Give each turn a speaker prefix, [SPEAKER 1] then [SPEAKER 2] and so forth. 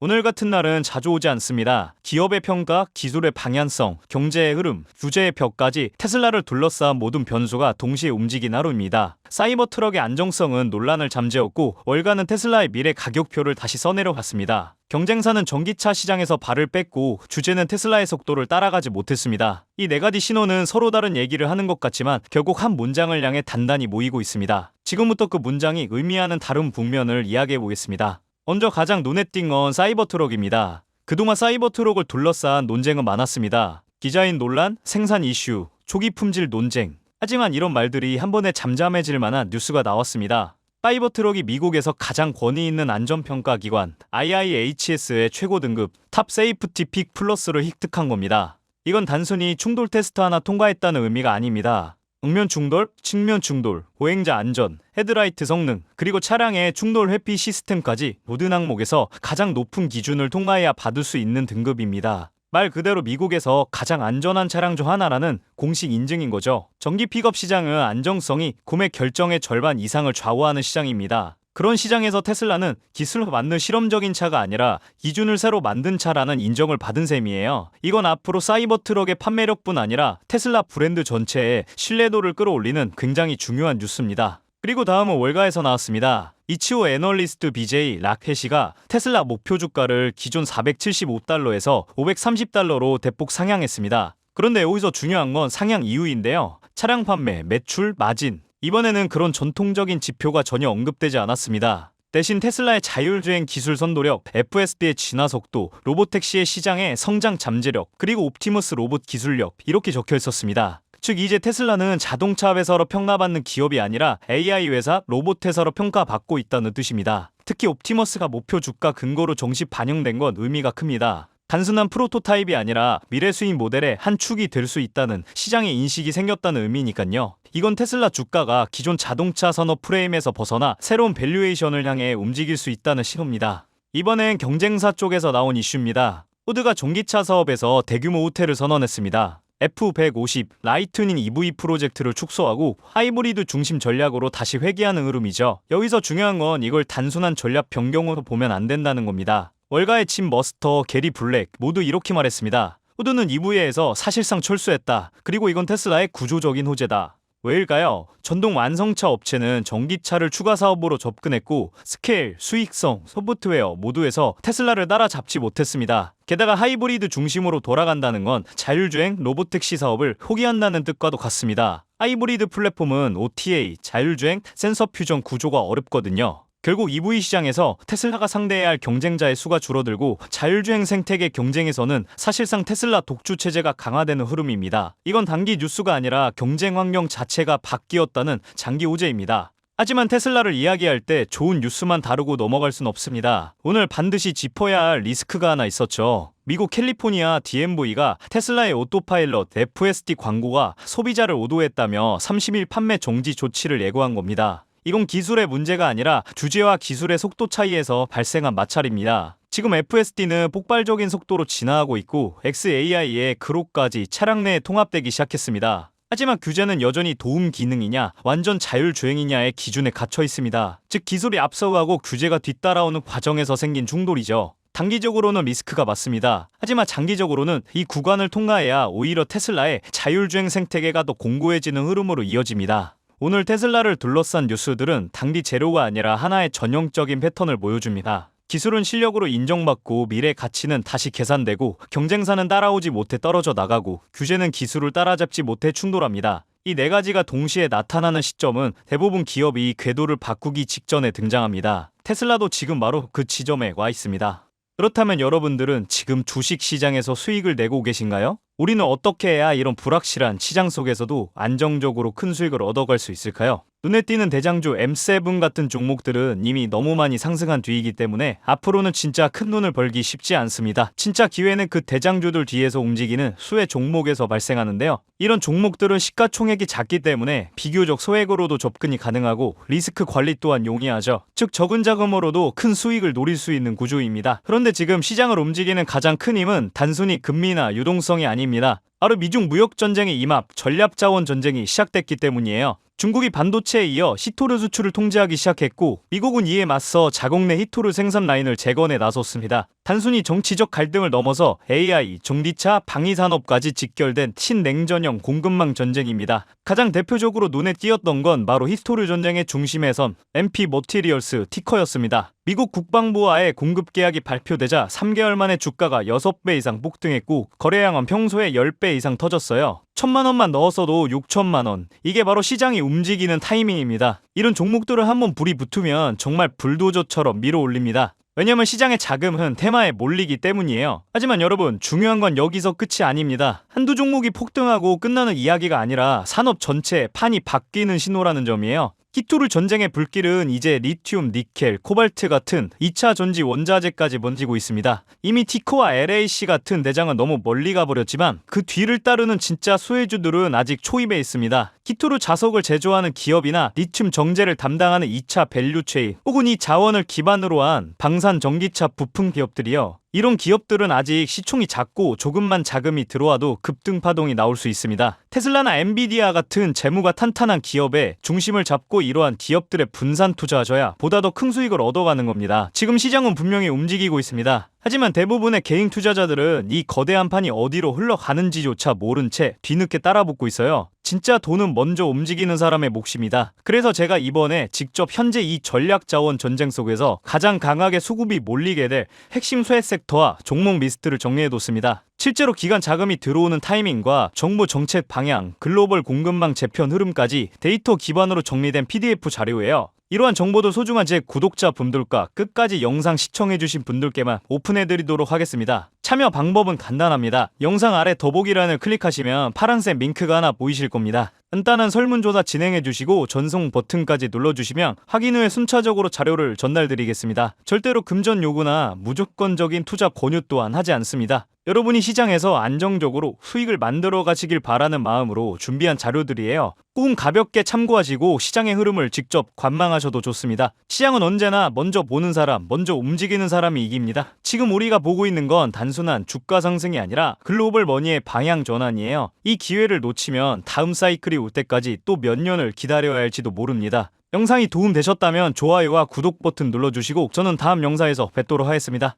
[SPEAKER 1] 오늘 같은 날은 자주 오지 않습니다. 기업의 평가, 기술의 방향성, 경제의 흐름, 규제의 벽까지 테슬라를 둘러싼 모든 변수가 동시에 움직인 하루입니다. 사이버 트럭의 안정성은 논란을 잠재웠고 월가는 테슬라의 미래 가격표를 다시 써내려갔습니다. 경쟁사는 전기차 시장에서 발을 뺐고 주제는 테슬라의 속도를 따라가지 못했습니다. 이 네 가지 신호는 서로 다른 얘기를 하는 것 같지만 결국 한 문장을 향해 단단히 모이고 있습니다. 지금부터 그 문장이 의미하는 다른 북면을 이야기해 보겠습니다. 먼저 가장 눈에 띈 건 사이버 트럭입니다. 그동안 사이버 트럭을 둘러싼 논쟁은 많았습니다. 디자인 논란, 생산 이슈, 초기 품질 논쟁. 하지만 이런 말들이 한 번에 잠잠해질 만한 뉴스가 나왔습니다. 사이버 트럭이 미국에서 가장 권위 있는 안전평가 기관 IIHS의 최고 등급 탑 세이프티 픽 플러스를 획득한 겁니다. 이건 단순히 충돌 테스트 하나 통과했다는 의미가 아닙니다. 응면 충돌, 측면 충돌, 보행자 안전, 헤드라이트 성능, 그리고 차량의 충돌 회피 시스템까지 모든 항목에서 가장 높은 기준을 통과해야 받을 수 있는 등급입니다. 말 그대로 미국에서 가장 안전한 차량 중 하나라는 공식 인증인 거죠. 전기 픽업 시장은 안정성이 구매 결정의 절반 이상을 좌우하는 시장입니다. 그런 시장에서 테슬라는 기술로 만든 실험적인 차가 아니라 기준을 새로 만든 차라는 인정을 받은 셈이에요. 이건 앞으로 사이버 트럭의 판매력뿐 아니라 테슬라 브랜드 전체의 신뢰도를 끌어올리는 굉장히 중요한 뉴스입니다. 그리고 다음은 월가에서 나왔습니다. 이치오 애널리스트 BJ 라켓이가 테슬라 목표 주가를 기존 475달러에서 530달러로 대폭 상향했습니다. 그런데 여기서 중요한 건 상향 이유인데요. 차량 판매, 매출, 마진. 이번에는 그런 전통적인 지표가 전혀 언급되지 않았습니다. 대신 테슬라의 자율주행 기술 선도력, FSD의 진화 속도, 로보택시의 시장의 성장 잠재력, 그리고 옵티머스 로봇 기술력 이렇게 적혀 있었습니다. 즉 이제 테슬라는 자동차 회사로 평가받는 기업이 아니라 AI 회사, 로봇 회사로 평가받고 있다는 뜻입니다. 특히 옵티머스가 목표 주가 근거로 정식 반영된 건 의미가 큽니다. 단순한 프로토타입이 아니라 미래 수익 모델의 한 축이 될 수 있다는 시장의 인식이 생겼다는 의미니까요. 이건 테슬라 주가가 기존 자동차 산업 프레임에서 벗어나 새로운 밸류에이션을 향해 움직일 수 있다는 신호입니다. 이번엔 경쟁사 쪽에서 나온 이슈입니다. 포드가 전기차 사업에서 대규모 후퇴를 선언했습니다. F150 라이트닝 EV 프로젝트를 축소하고 하이브리드 중심 전략으로 다시 회귀하는 흐름이죠. 여기서 중요한 건 이걸 단순한 전략 변경으로 보면 안 된다는 겁니다. 월가의 침 머스터, 게리 블랙 모두 이렇게 말했습니다. 포드는 EV에서 사실상 철수했다. 그리고 이건 테슬라의 구조적인 호재다. 왜일까요? 전동 완성차 업체는 전기차를 추가 사업으로 접근했고 스케일, 수익성, 소프트웨어 모두에서 테슬라를 따라잡지 못했습니다. 게다가 하이브리드 중심으로 돌아간다는 건 자율주행, 로보택시 사업을 포기한다는 뜻과도 같습니다. 하이브리드 플랫폼은 OTA, 자율주행, 센서 퓨전 구조가 어렵거든요. 결국 EV 시장에서 테슬라가 상대해야 할 경쟁자의 수가 줄어들고 자율주행 생태계 경쟁에서는 사실상 테슬라 독주 체제가 강화되는 흐름입니다. 이건 단기 뉴스가 아니라 경쟁 환경 자체가 바뀌었다는 장기 호재입니다. 하지만 테슬라를 이야기할 때 좋은 뉴스만 다루고 넘어갈 순 없습니다. 오늘 반드시 짚어야 할 리스크가 하나 있었죠. 미국 캘리포니아 DMV가 테슬라의 오토파일럿 FSD 광고가 소비자를 오도했다며 30일 판매 정지 조치를 예고한 겁니다. 이건 기술의 문제가 아니라 주제와 기술의 속도 차이에서 발생한 마찰입니다. 지금 FSD는 폭발적인 속도로 진화하고 있고 XAI의 그로까지 차량 내에 통합되기 시작했습니다. 하지만 규제는 여전히 도움 기능이냐 완전 자율주행이냐의 기준에 갇혀 있습니다. 즉 기술이 앞서가고 규제가 뒤따라오는 과정에서 생긴 충돌이죠. 단기적으로는 리스크가 맞습니다. 하지만 장기적으로는 이 구간을 통과해야 오히려 테슬라의 자율주행 생태계가 더 공고해지는 흐름으로 이어집니다. 오늘 테슬라를 둘러싼 뉴스들은 단기 재료가 아니라 하나의 전형적인 패턴을 보여줍니다. 기술은 실력으로 인정받고 미래 가치는 다시 계산되고 경쟁사는 따라오지 못해 떨어져 나가고 규제는 기술을 따라잡지 못해 충돌합니다. 이 네 가지가 동시에 나타나는 시점은 대부분 기업이 궤도를 바꾸기 직전에 등장합니다. 테슬라도 지금 바로 그 지점에 와 있습니다. 그렇다면 여러분들은 지금 주식시장에서 수익을 내고 계신가요? 우리는 어떻게 해야 이런 불확실한 시장 속에서도 안정적으로 큰 수익을 얻어갈 수 있을까요? 눈에 띄는 대장주 M7 같은 종목들은 이미 너무 많이 상승한 뒤이기 때문에 앞으로는 진짜 큰 돈을 벌기 쉽지 않습니다. 진짜 기회는 그 대장주들 뒤에서 움직이는 수혜 종목에서 발생하는데요. 이런 종목들은 시가총액이 작기 때문에 비교적 소액으로도 접근이 가능하고 리스크 관리 또한 용이하죠. 즉 적은 자금으로도 큰 수익을 노릴 수 있는 구조입니다. 그런데 지금 시장을 움직이는 가장 큰 힘은 단순히 금리나 유동성이 아닙니다. 바로 미중 무역 전쟁의 임합, 전략 자원 전쟁이 시작됐기 때문이에요. 중국이 반도체에 이어 히토류 수출을 통제하기 시작했고 미국은 이에 맞서 자국 내 히토류 생산 라인을 재건에 나섰습니다. 단순히 정치적 갈등을 넘어서 AI, 전기차, 방위산업까지 직결된 친냉전형 공급망 전쟁입니다. 가장 대표적으로 눈에 띄었던 건 바로 히토류 전쟁의 중심에 선 MP 머티리얼스 티커였습니다. 미국 국방부와의 공급 계약이 발표되자 3개월 만에 주가가 6배 이상 폭등했고 거래량은 평소에 10배 이상 터졌어요. 1,000만 원만 넣었어도 6천만 원. 이게 바로 시장이 움직이는 타이밍입니다. 이런 종목들을 한번 불이 붙으면 정말 불도저처럼 밀어올립니다. 왜냐면 시장의 자금은 테마에 몰리기 때문이에요. 하지만 여러분, 중요한 건 여기서 끝이 아닙니다. 한두 종목이 폭등하고 끝나는 이야기가 아니라 산업 전체의 판이 바뀌는 신호라는 점이에요. 히토류 전쟁의 불길은 이제 리튬, 니켈, 코발트 같은 2차 전지 원자재까지 번지고 있습니다. 이미 티코와 LAC 같은 대장은 너무 멀리 가버렸지만 그 뒤를 따르는 진짜 수혜주들은 아직 초입에 있습니다. 히토류 자석을 제조하는 기업이나 리튬 정제를 담당하는 2차 밸류체인 혹은 이 자원을 기반으로 한 방산 전기차 부품 기업들이요. 이런 기업들은 아직 시총이 작고 조금만 자금이 들어와도 급등 파동이 나올 수 있습니다. 테슬라나 엔비디아 같은 재무가 탄탄한 기업에 중심을 잡고 이러한 기업들의 분산 투자하셔야 보다 더 큰 수익을 얻어가는 겁니다. 지금 시장은 분명히 움직이고 있습니다. 하지만 대부분의 개인 투자자들은 이 거대한 판이 어디로 흘러가는지조차 모른 채 뒤늦게 따라붙고 있어요. 진짜 돈은 먼저 움직이는 사람의 몫입니다. 그래서 제가 이번에 직접 현재 이 전략 자원 전쟁 속에서 가장 강하게 수급이 몰리게 될 핵심 쇠 섹터와 종목 리스트를 정리해뒀습니다. 실제로 기관 자금이 들어오는 타이밍과 정부 정책 방향, 글로벌 공급망 재편 흐름까지 데이터 기반으로 정리된 PDF 자료예요. 이러한 정보도 소중한 제 구독자분들과 끝까지 영상 시청해주신 분들께만 오픈해드리도록 하겠습니다. 참여 방법은 간단합니다. 영상 아래 더보기란을 클릭하시면 파란색 링크가 하나 보이실 겁니다. 간단한 설문조사 진행해주시고 전송 버튼까지 눌러주시면 확인 후에 순차적으로 자료를 전달드리겠습니다. 절대로 금전 요구나 무조건적인 투자 권유 또한 하지 않습니다. 여러분이 시장에서 안정적으로 수익을 만들어 가시길 바라는 마음으로 준비한 자료들이에요. 꼭 가볍게 참고하시고 시장의 흐름을 직접 관망하셔도 좋습니다. 시장은 언제나 먼저 보는 사람, 먼저 움직이는 사람이 이깁니다. 지금 우리가 보고 있는 건 단순한 주가 상승이 아니라 글로벌 머니의 방향 전환이에요. 이 기회를 놓치면 다음 사이클이 올 때까지 또 몇 년을 기다려야 할지도 모릅니다. 영상이 도움되셨다면 좋아요와 구독 버튼 눌러주시고 저는 다음 영상에서 뵙도록 하겠습니다.